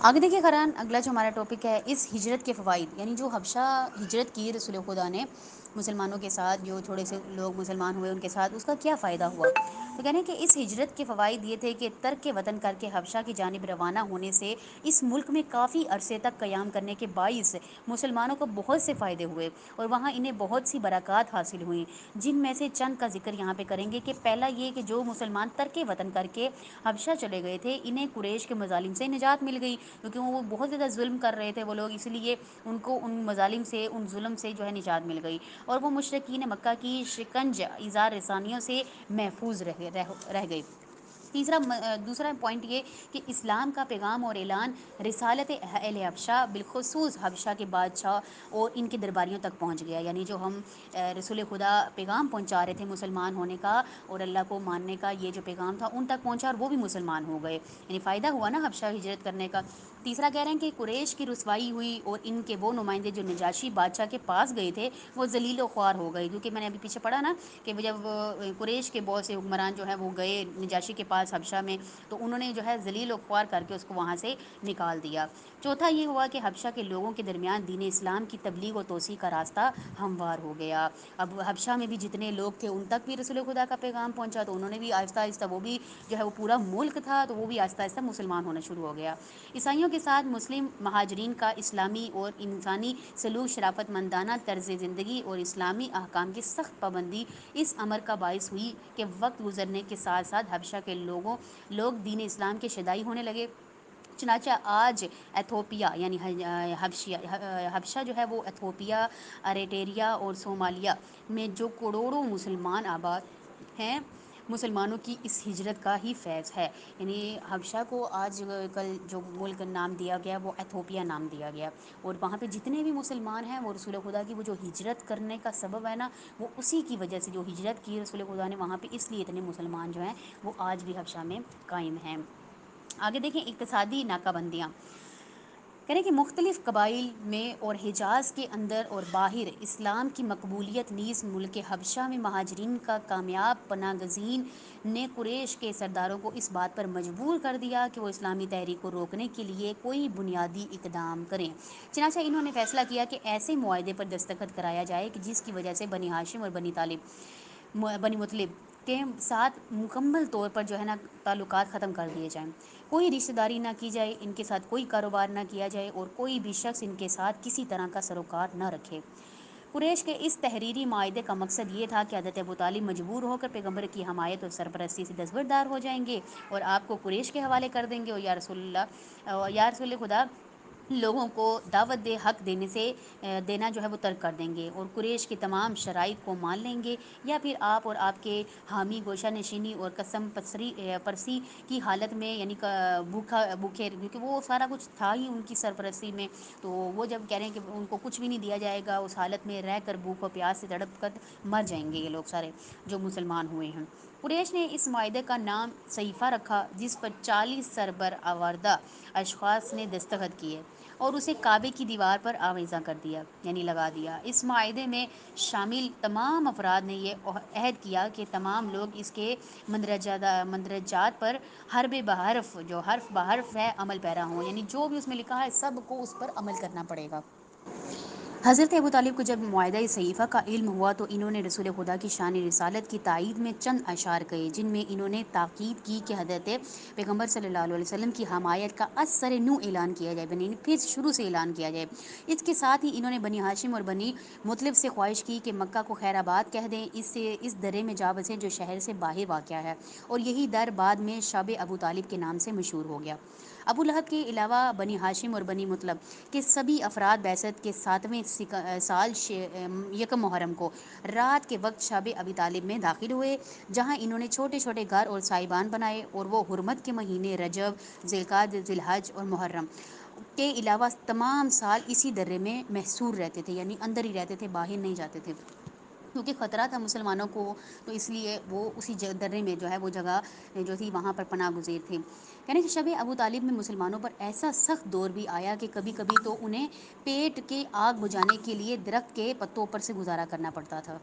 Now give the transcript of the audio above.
آگے دیکھیے قرآن، اگلا جو ہمارا ٹاپک ہے اس ہجرت کے فوائد، یعنی جو حبشہ ہجرت کی رسول خدا نے مسلمانوں کے ساتھ، جو تھوڑے سے لوگ مسلمان ہوئے ان کے ساتھ، اس کا کیا فائدہ ہوا؟ تو کہنے کہ اس ہجرت کے فوائد یہ تھے کہ ترک وطن کر کے حبشہ کی جانب روانہ ہونے سے اس ملک میں کافی عرصے تک قیام کرنے کے باعث مسلمانوں کو بہت سے فائدے ہوئے، اور وہاں انہیں بہت سی برکات حاصل ہوئیں، جن میں سے چند کا ذکر یہاں پہ کریں گے کہ پہلا یہ کہ جو مسلمان ترک وطن کر کے حبشہ چلے گئے تھے، انہیں قریش کے مظالم سے نجات مل گئی، کیونکہ وہ بہت زیادہ ظلم کر رہے تھے وہ لوگ، اس لیے ان کو ان مظالم سے، ان ظلم سے جو ہے نجات مل گئی، اور وہ مشرکین مکہ کی شکنج اظہار رسانیوں سے محفوظ رہ گئے۔ دوسرا پوائنٹ یہ کہ اسلام کا پیغام اور اعلان رسالت اہل حبشہ بالخصوص حبشہ کے بادشاہ اور ان کے درباریوں تک پہنچ گیا، یعنی جو ہم رسول خدا پیغام پہنچا رہے تھے مسلمان ہونے کا اور اللہ کو ماننے کا، یہ جو پیغام تھا ان تک پہنچا اور وہ بھی مسلمان ہو گئے، یعنی فائدہ ہوا نا حبشہ ہجرت کرنے کا۔ تیسرا کہہ رہے ہیں کہ قریش کی رسوائی ہوئی اور ان کے وہ نمائندے جو نجاشی بادشاہ کے پاس گئے تھے وہ ذلیل و خوار ہو گئے، کیونکہ میں نے ابھی پیچھے پڑھا نا کہ جب قریش کے بہت سے حکمران جو ہیں وہ گئے نجاشی کے پاس حبشہ میں، تو انہوں نے جو ہے ذلیل و خوار کر کے اس کو وہاں سے نکال دیا۔ چوتھا یہ ہوا کہ حبشہ کے لوگوں کے درمیان دین اسلام کی تبلیغ و توسیع کا راستہ ہموار ہو گیا۔ اب حبشہ میں بھی جتنے لوگ تھے ان تک بھی رسول خدا کا پیغام پہنچا، تو انہوں نے بھی آہستہ آہستہ، وہ بھی جو ہے وہ پورا ملک تھا تو وہ بھی آہستہ آہستہ مسلمان ہونا شروع ہو گیا۔ عیسائیوں کے ساتھ مسلم مہاجرین کا اسلامی اور انسانی سلوک، شرافت مندانہ طرز زندگی اور اسلامی احکام کی سخت پابندی اس امر کا باعث ہوئی کہ وقت گزرنے کے ساتھ ساتھ حبشہ کے لوگ دین اسلام کے شیدائی ہونے لگے۔ چنانچہ آج ایتھوپیا یعنی حبشہ جو ہے وہ ایتھوپیا، اریٹریا اور صومالیہ میں جو کروڑوں مسلمان آباد ہیں، مسلمانوں کی اس ہجرت کا ہی فیض ہے، یعنی حبشہ کو آج کل جو ملک نام دیا گیا وہ ایتھوپیا نام دیا گیا، اور وہاں پہ جتنے بھی مسلمان ہیں وہ رسول خدا کی وہ جو ہجرت کرنے کا سبب ہے نا، وہ اسی کی وجہ سے جو ہجرت کی رسول خدا نے وہاں پہ، اس لیے اتنے مسلمان جو ہیں وہ آج بھی حبشہ میں قائم ہیں۔ آگے دیکھیں اقتصادی ناکہ بندیاں، کہہ رہے کہ مختلف قبائل میں اور حجاز کے اندر اور باہر اسلام کی مقبولیت نیز ملک حبشہ میں مہاجرین کا کامیاب پناہ گزین نے قریش کے سرداروں کو اس بات پر مجبور کر دیا کہ وہ اسلامی تحریک کو روکنے کے لیے کوئی بنیادی اقدام کریں۔ چنانچہ انہوں نے فیصلہ کیا کہ ایسے معاہدے پر دستخط کرایا جائے کہ جس کی وجہ سے بنی ہاشم اور بنی مطلب کے ساتھ مکمل طور پر جو ہے نا تعلقات ختم کر دیے جائیں، کوئی رشتہ داری نہ کی جائے، ان کے ساتھ کوئی کاروبار نہ کیا جائے، اور کوئی بھی شخص ان کے ساتھ کسی طرح کا سروکار نہ رکھے۔ قریش کے اس تحریری معاہدے کا مقصد یہ تھا کہ حضرت ابوطالب مجبور ہو کر پیغمبر کی حمایت اور سرپرستی سے دستبردار ہو جائیں گے اور آپ کو قریش کے حوالے کر دیں گے، اور یا رسول خدا لوگوں کو دعوت حق دینا جو ہے وہ ترک کر دیں گے، اور قریش کی تمام شرائط کو مان لیں گے، یا پھر آپ اور آپ کے حامی گوشہ نشینی اور قسم پرسی کی حالت میں، یعنی بھوکے، کیونکہ وہ سارا کچھ تھا ہی ان کی سرپرستی میں، تو وہ جب کہہ رہے ہیں کہ ان کو کچھ بھی نہیں دیا جائے گا، اس حالت میں رہ کر بھوک و پیاس سے تڑپ کر مر جائیں گے یہ لوگ سارے جو مسلمان ہوئے ہیں۔ قریش نے اس معاہدے کا نام صحیفہ رکھا، جس پر 40 سربراوردہ اشخاص نے دستخط کیے اور اسے کعبے کی دیوار پر آویزاں کر دیا، یعنی لگا دیا۔ اس معاہدے میں شامل تمام افراد نے یہ عہد کیا کہ تمام لوگ اس کے مندرجات پر حرف بحرف ہے عمل پیرا ہوں، یعنی جو بھی اس میں لکھا ہے سب کو اس پر عمل کرنا پڑے گا۔ حضرت ابوطالب کو جب معاہدہ صحیفہ کا علم ہوا تو انہوں نے رسول خدا کی شان رسالت کی تائید میں چند اشعار کہے، جن میں انہوں نے تاکید کی کہ حضرت پیغمبر صلی اللہ علیہ وسلم کی حمایت کا از سر نو اعلان کیا جائے، پھر شروع سے اعلان کیا جائے۔ اس کے ساتھ ہی انہوں نے بنی ہاشم اور بنی مطلب سے خواہش کی کہ مکہ کو خیر آباد کہہ دیں، اس درے میں جا بسیں جو شہر سے باہر واقع ہے، اور یہی در بعد میں شعب ابو طالب کے نام سے مشہور ہو گیا۔ ابو لہب کے علاوہ بنی ہاشم اور بنی مطلب کے سبھی افراد بعثت کے 7ویں سال یکم محرم کو رات کے وقت شعب ابی طالب میں داخل ہوئے، جہاں انہوں نے چھوٹے چھوٹے گھر اور سائبان بنائے، اور وہ حرمت کے مہینے رجب، ذوالقعدہ، ذی الحج اور محرم کے علاوہ تمام سال اسی درے میں محصور رہتے تھے، یعنی اندر ہی رہتے تھے، باہر نہیں جاتے تھے، کیونکہ خطرہ تھا مسلمانوں کو، تو اس لیے وہ اسی درے میں جو ہے وہ جگہ جو تھی وہاں پر پناہ گزیر تھے۔ یعنی کہ شب ابو طالب میں مسلمانوں پر ایسا سخت دور بھی آیا کہ کبھی کبھی تو انہیں پیٹ کے آگ بجھانے کے لیے درخت کے پتوں پر سے گزارا کرنا پڑتا تھا۔